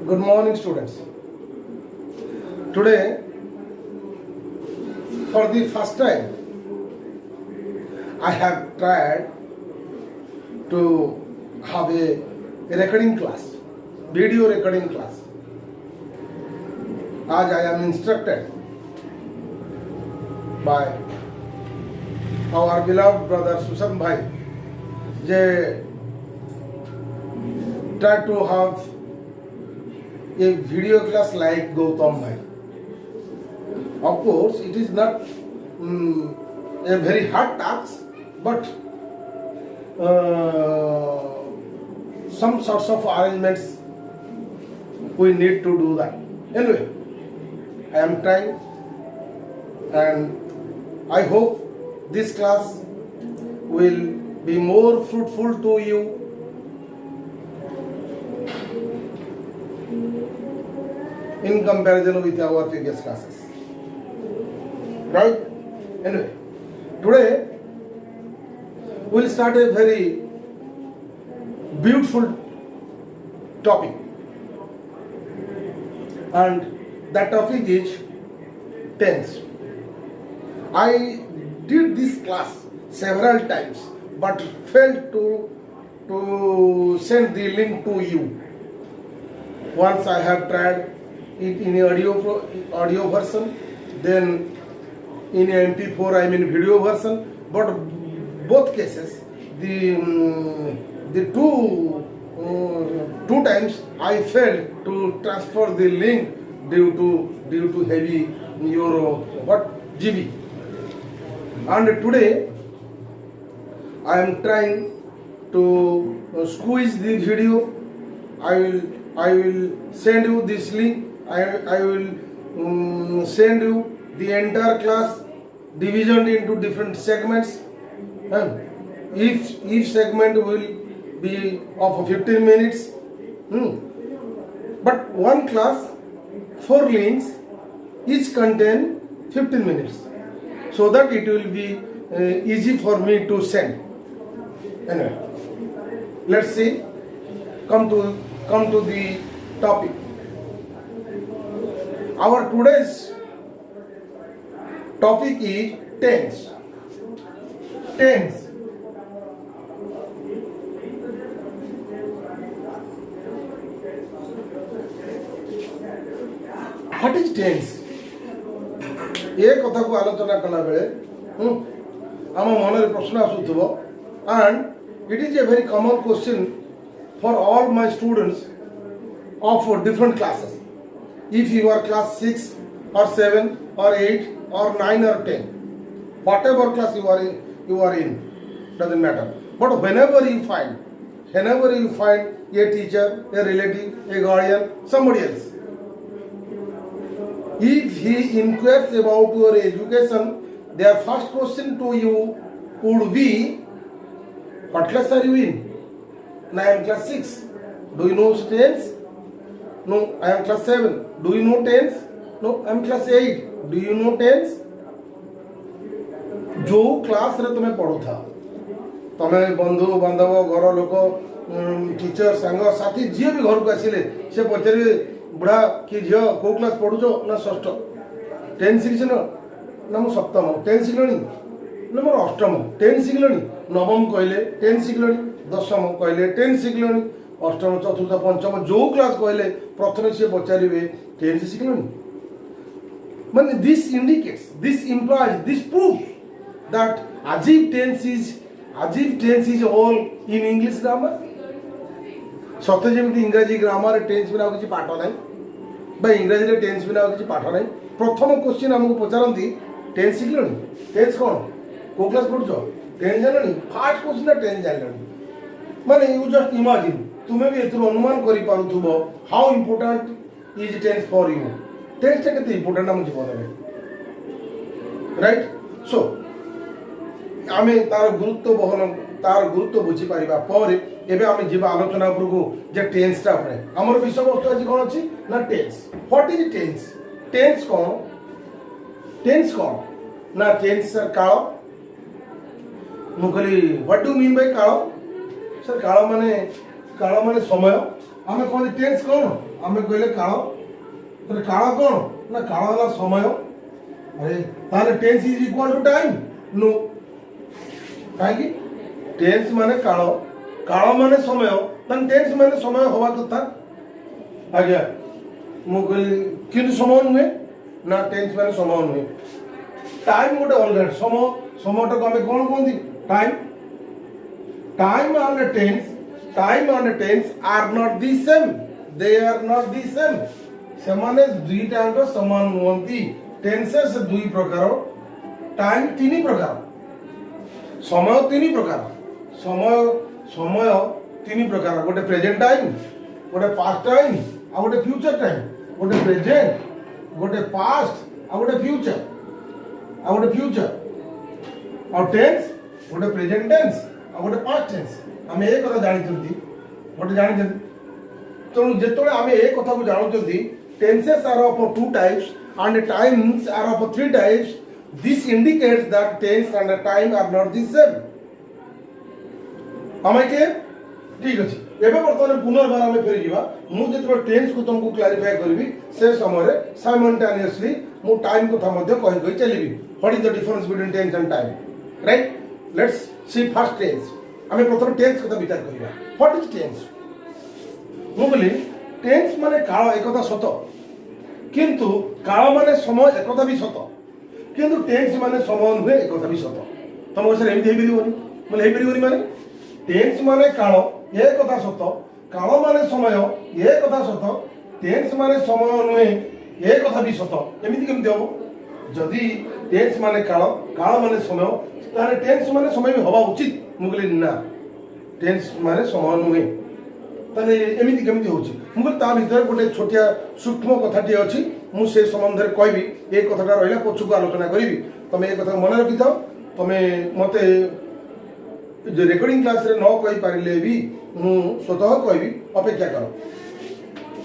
Good morning, students. Today, for the first time, I have tried to have a recording class, video recording class. As I am instructed by our beloved brother Sushan Bhai, they try to have a video class like Gautam Bhai. Of course, it is not a very hard task, but some sorts of arrangements we need to do that. Anyway, I am trying, and I hope this class will be more fruitful to you in comparison with our previous classes. Right? Anyway, today we will start a very beautiful topic, and that topic is tense. I did this class several times but failed to send the link to you. Once I have tried it in audio version, then in MP4 I mean video version, but both cases the two times I failed to transfer the link due to heavy your GB. And today I am trying to squeeze the video. I will send you this link. I will send you the entire class division into different segments. Each segment will be of 15 minutes. But one class, 4 links, each contain 15 minutes, so that it will be easy for me to send. Anyway, let's see. Come to the topic. Our today's topic is tense. Tense. What is tense? ये कथा को आलोचना कला बेले आम मन प्रश्न आसुथबो, and it is a very common question for all my students of different classes. If you are class 6 or 7 or 8 or 9 or 10, whatever class you are in, doesn't matter. But whenever you find a teacher, a relative, a guardian, somebody else, if he inquires about your education, their first question to you would be, what class are you in? And I am class 6. Do you know tense? No, I am class 7. Do you know tense? No, I am class 8. Do you know tense? जो class रे तुम्हें पढ़ू था, तुम्हें बंधु बांधव घर लोक टीचर सांग साथी जी भी घर को आसिले से पचारे बुढ़ा कि झील कौ क्लास पढ़ुच ना षष्ठ, टेन शिखिन ना मो सप्तम, टेन शिखिलणी ना मोर अष्टम, टेन शिखिलणी नवम कहले टेन शिखिलणी, दशम कहले टेन शिखिलणी, अष्टम चतुर्थ पंचम जो क्लास कहले प्रथम से पचारे टेन शिखिलणी. माने this indicates, this implies, this proves that ajiv tense is all in English grammar. सत्य जमी इंग्राजी ग्रामर टेन्स बिना किसी पाठ ना बा इंग्राजी टेन्स बिना किसी पाठ ना. प्रथम क्वेश्चन आमको पचारती टेन्स शिखिलणी, टेन्स कौन को क्लास पढ़ुच, टेन्स जानी, फास्ट क्वेश्चन टेन्स जानी. माने यू जस्ट इमेजिन, तुम्हें भी एथुर अनुमान करि पारुथुबो how important is tense for you. Tense टा केते इंपोर्टेंट हम जीवन में, राइट? सो आमे तार गुरुत्व बुझी पारिबा पर एबे आमे जीवा आलोचना उपरको जे टेन्स टा अपने हमर विषय वस्तु आज कोन अछि ना tense. What is tense? Tense कौन ना टेन्स सर काल मु कहली व्हाट डू मीन बाय काल सर? काल माने समय आमे कहले टेंस कौन आमे कहले काल तो काल कौन ना काल वाला समय अरे ताले tense is equal to time no काहे टेंस माने काल माने समय तन टेंस माने समय होवा कथा आज्ञा मु कहली किंतु समय नुहे ना टेंस माने समय नुहे टाइम गोटे अलग समय को आमे कौन कहंदी time and tense are not the same. They are not the same. ସେମାନେ ଦୁଇଟାଙ୍କ ସମାନ ନୁହନ୍ତି टेंसेस दुई प्रकार टाइम तीन प्रकार समय तीन प्रकार समय तीन प्रकार गोटे प्रेजेंट टाइम गोटे पास्ट टाइम आ गोटे फ्यूचर टाइम गोटे प्रेजेंट गोटे पास्ट आ गोटे फ्यूचर आ टेंस गोटे प्रेजेंट टेंस आ गोटे पास्ट टेंस आम ए कथा जानी गोटे जानी तेणु जो आम ए कथा को जानते tenses are of two types and times are of three types. This indicates that tense and time are not the same. आमे के ठीक अछि एबे वर्तमान पुनर्बार आमे फेरि जिबा मु जेतबे टेंस को तुमको क्लैरिफाई करबी से समय रे साइमल्टेनियसली मु टाइम को था मध्ये कहि कहि चलीबी what is the difference between tense and time right let's see first tense आमे प्रथम टेंस कथा विचार करिबा व्हाट इज टेंस मु बोली टेंस माने काल एकता सत किंतु काल माने समय एकता भी सत किंतु टेंस माने समय नुहे एकता भी सत तुम सर एमती हेबरिबोनी बोले हेबरिबोनी माने टेंस माने काल ए कथा सत काल माने समय ए कथा सत टेंस माने समय नुहे ए कथा भी सत एमिति केमति हो जदि टेंस माने काल काल माने समय तारे टेंस माने समय भी हवा उचित मु कहली ना टेंस माने समय नुहे ताले एमिति केमति होची मु ता भीतर गोटे छोटिया सूक्ष्म कथाटी अछि मु से संबंध रे कहबी ए कथाटा रहिला पछुक आलोचना करिवि तमे ए कथा मन रखि थाओ तमे मते जे रेकॉर्डिंग क्लास रे न कहि पारिले भी मु स्वतः कहबी अपेक्षा करो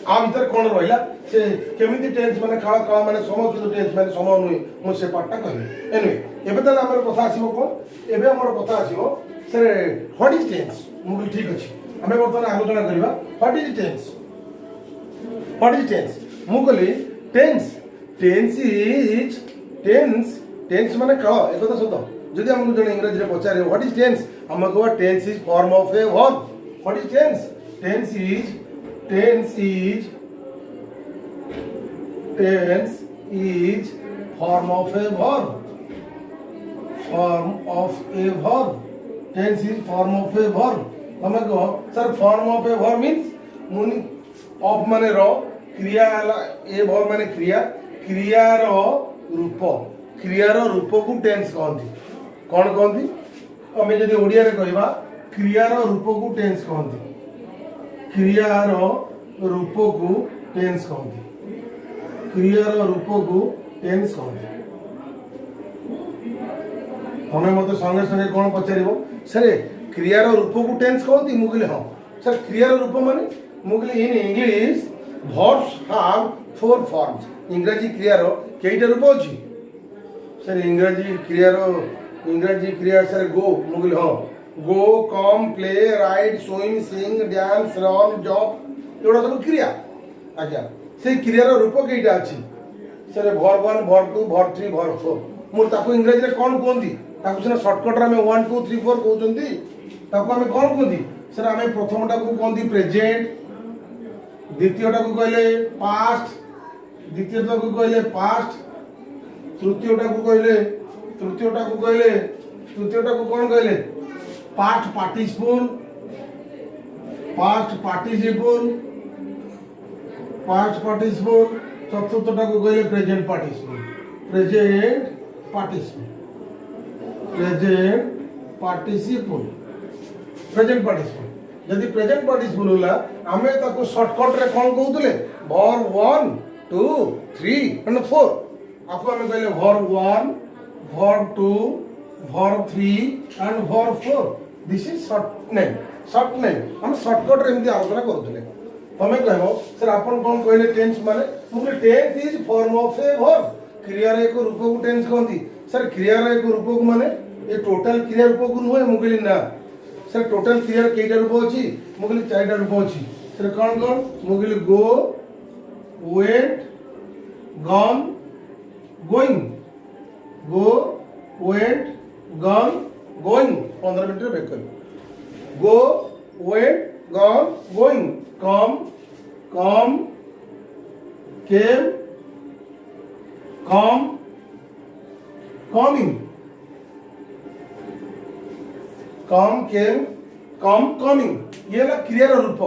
आ भीतर कोन रहिला से केमिति टेंस माने काल काल माने समय किंतु टेंस माने समय नुई मु से पार्टटा कहबी एनीवे एबे त हमर कथा आसीबो कोन एबे हमर कथा आसीबो सर व्हाट इज टेंस मु कहली ठीक अछि हमें वर्तमान आलोचना करिबा व्हाट इज टेंस मु कहली टेंस माने काल एक कथा सत जदि हमको जने इंग्रजी रे पचारे व्हाट इज टेंस हम कहबा tense is form of a verb what is tense tense is form of a verb tense is form of a verb हमें कहो sir form of a verb means मुनि ऑफ माने रो क्रिया a verb माने क्रियार रूप को टेंस कहंती कौन कहंती हमें जदि ओडिया रे कहबा क्रियार रूप को टेंस कहंती क्रियार रूप को टेंस कहंती हमें मते संगे संगे कौन पचारिबो सर क्रियार रूप को टेंस कहंती मु कहली हां सर क्रियार रूप माने मु कहली in English verbs have four forms इंग्रजी क्रियार केइटा रूप अछि सर इंग्रजी क्रिया सर गो मु कहली हां go come play ride swim sing dance run jog एडा सब क्रिया आज्ञा से क्रियार रूप केइटा अछि sir verb 1 verb 2 verb 3 verb 4 मु ताको इंग्रजी रे कोन कोंदी ताको सिना शॉर्टकट रे में 1 2 3 4 कहउचंदी ताको हमें कोन कोंदी सर हमें प्रथमटा को कोंदी प्रेजेंट द्वितीयटा को कहले पास्ट द्वितीयटा को कहले पास्ट तृतीयटा को कौन कहले पास्ट पार्टिसिपल चतुर्थटा को कहले प्रेजेंट पार्टिसिपल यदि प्रेजेंट पार्टिसिपल होला आमे ताको शॉर्टकट रे कोन कहउतले verb 1 2 3 and 4 आपको हमें कहले verb 1 verb 2 verb 3 and verb 4 this is short name हम शॉर्टकट रे एमदी आलोचना करथले तमे कहबो सर आपन कोन कहले टेंस माने मुले tense is form of a verb क्रिया रे को रूप को टेंस कहंती सर क्रिया रे को रूप को माने ए टोटल क्रिया रूप को नुहे मुगली ना सर टोटल क्रिया केइटा रूप अछि मुगली चारटा रूप अछि ସେଟା କ'ଣ ମୁଁ କହିଲି go went gone going go went gone going 15 ମିନିଟରେ ବ୍ରେକ୍ କରିବି go went gone going come came come coming come came come coming ये ହେଲା କ୍ରିୟାର ରୂପ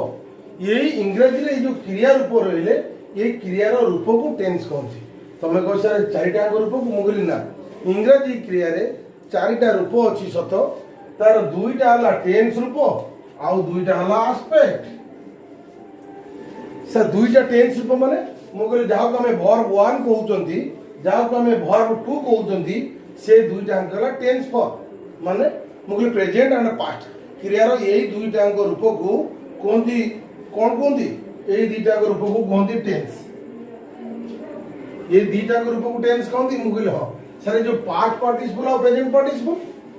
यही इंग्रजी रे जो क्रिया रूप रहिले ये क्रियार रूप को टेंस कहते तुम कह सर चारिटा रूप को मुगली ना इंग्रजी क्रिया रे चारिटा रूप अच्छी सत तार दुईटा हला टेंस रूप आउ दुईटा हला एस्पेक्ट सर दुईटा टेंस रूप माने मुगली जहाँ को हमें वर्ब 1 कहउचंती जहाँ को हमें वर्ब 2 कहउचंती से दुईटा हला टेंस फॉर्म माने मुगली प्रेजेंट एंड पास्ट क्रियार यही दुईटा रूप को कोंती कौन कहती ये दीटा रूप को कहती टेंस ये दीटा रूप को टेंस कहती मुगल हाँ सर जो पास्ट पार्टिसिपल और present participle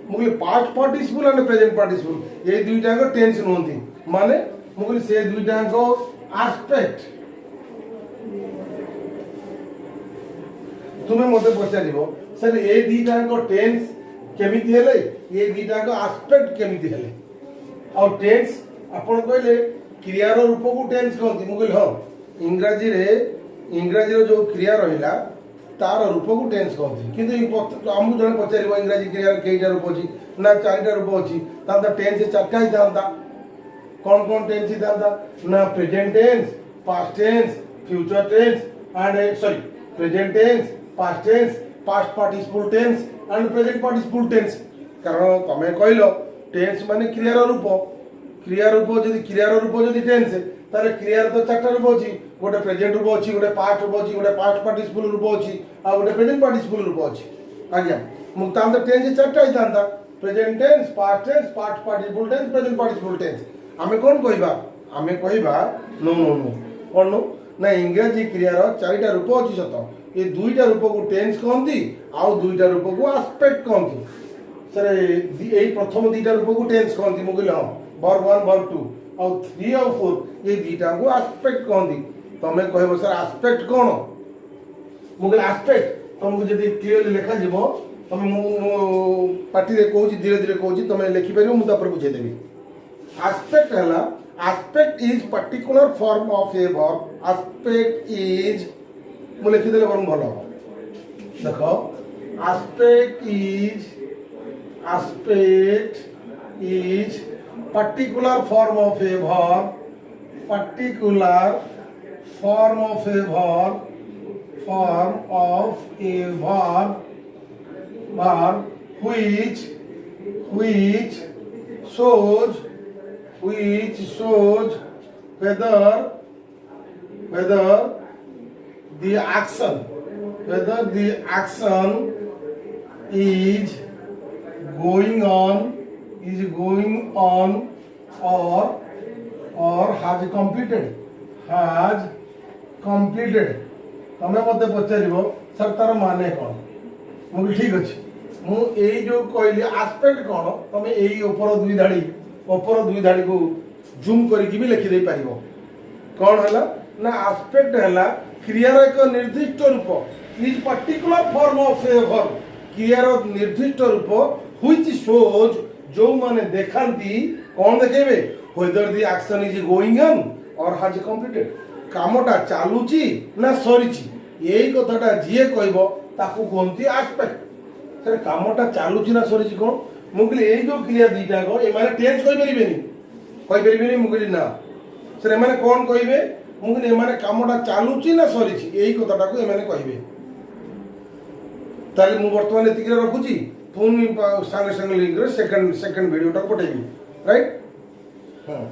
Mughal past participle और प्रेजेंट पार्टिसिपल ये दुईटा टेंस नुहति माने मुगल से दुईटा एस्पेक्ट तुम्हें मते पचार सर ये दीटा टेंस केमिति हेले ये दीटा एस्पेक्ट केमिति हेले और टेंस आपण कहले क्रियार रूप को टेंस कहती मुझे हाँ इंग्राजी रो जो क्रिया रहा तार रूप को टेंस कहती किंतु आमको जड़े पचार इंग्राजी क्रिया कईटा रूप अच्छी ना चारिटा रूप अच्छी टेंस चार्टा ही था कौन टेंस ही था ना present tense past tense future tense and sorry present tense past participle tense and present participle tense कारण तुम कहल टेंस माने क्रियार रूप क्रिया रूप जदि क्रियार रूप जदि टेंस ताले क्रियार तो चारटा रूप अछि गोटे प्रेजेंट रूप अछि गोटे पास्ट रूप अछि गोटे पास्ट पार्टिसिपल रूप अछि आ गोटे प्रेजेंट पार्टिसिपल रूप अछि आज्ञा मुक्तांत टेंस चारटा ही था present tense past participle tense present participle tense आमे कोन कहबा नो नो नो कोन नो ना इंग्रजी क्रियार चारिटा रूप अछि सत ये दुईटा रूप को टेंस कहंती आ दुईटा रूप को एस्पेक्ट कहंती सर एई प्रथम दुईटा रूप को टेंस कहंती मुगल हां वर्ब 1 वर्ब 2 और 3 और 4 ये दीटा को एस्पेक्ट कहंदी तमे कहबो सर एस्पेक्ट कोन मुगल एस्पेक्ट तुमको जदी क्लियरली लिखा जिवो तमे मु पार्टी रे कहूची धीरे धीरे कहूची तमे लिखि परियो मु तापर बुझे देबी एस्पेक्ट हला aspect is particular form of a verb aspect is मु लिखि देले बरम भलो देखो aspect is particular form of a verb which shows whether the action is going on or has completed तमें मत पचार सर तार माने कौन मुझे ठीक अच्छे मुझे जो कहली एस्पेक्ट कौन तमें यही ऊपर दुई धाड़ी को जूम करके भी लिखिदे पार कौन है ना एस्पेक्ट है क्रियार एक निर्दिष्ट रूप is particular form of a verb क्रियार निर्दिष्ट रूप व्हिच शोज जो माने देखांती कौन देखेबे whether the action is going on or has completed कामटा चालुची ना सरीची यही कथाटा जिए कहबो ताकू कोनती एस्पेक्ट सर कामटा चालुची ना सरीची कोन मुगली एई जो क्रिया दीटा को ए माने टेंस कहि परिबेनी मुगली ना सर ए माने कोन कहबे मुगली ए माने कामटा चालुची ना सरीची यही कथाटा को ए माने कहबे ताले मु वर्तमान एतिक रखुची पुनी संगे संगे लिंक रे सेकंड वीडियो टा पठेबी राइट हां